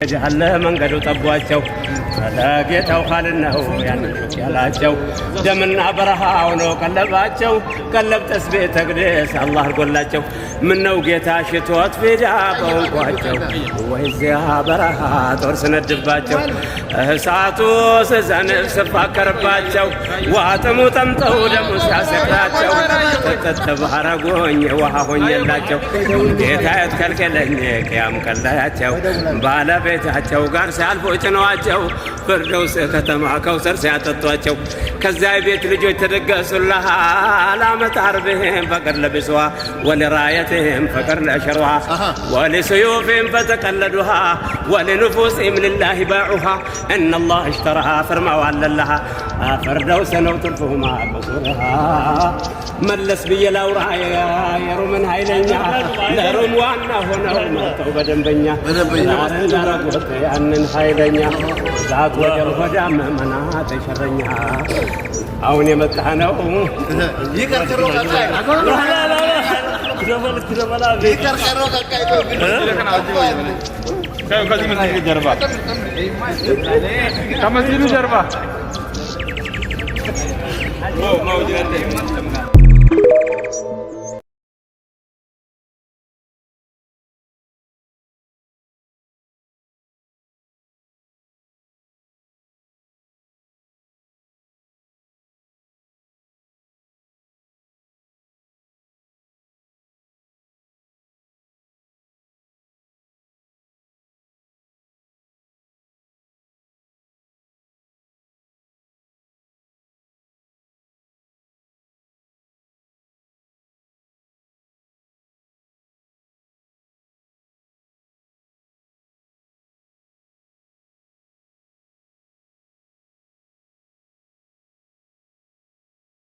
جهل من قدو طبواچو فلاقيتو خالنهو يعني يالاچو دمنا برها ونو قلباچو قلب تسبيح تقدس الله قولاچو منو ጌታ ሽቶት ፊዳ በውቋቸው ወይዚያ በረሃ ጦር ስነድባቸው እሳቱ ስዘንብ ስፋከርባቸው ዋጥሙ ጠምጠው ደሙ ሲያሰክራቸው ተተባረጎኝ ውሃ ሆኜላቸው ጌታ ያትከልከለኝ ቅያም ቀላያቸው ባለቤታቸው ጋር ሲያልፉ ጭነዋቸው ፍርደውስ ከተማ ከውሰር ሲያጠጧቸው ከዚያ ቤት ልጆች ተደገሱልሃል ዓመት ዓርብህም ፈቅር ለብስዋ ولرايتهم فقر لأشروها ولسيوفهم فتقلدوها ولنفوسهم لله باعوها إن الله اشتراها فرما وعلى لها فردوس نوترفهما بصورها ملس بي الأورايا يرومن هايلنيا لروم وانا هنا توبة دنبنيا لارن دارك وطيانن هايلنيا ذات وجل خدام منات شرنيا أوني متحنو يكركرو كاكاي لا لا لا كده بلا يكركرو كاكاي كاي كذي مسجد جربا كم مسجد جربا ما وجدت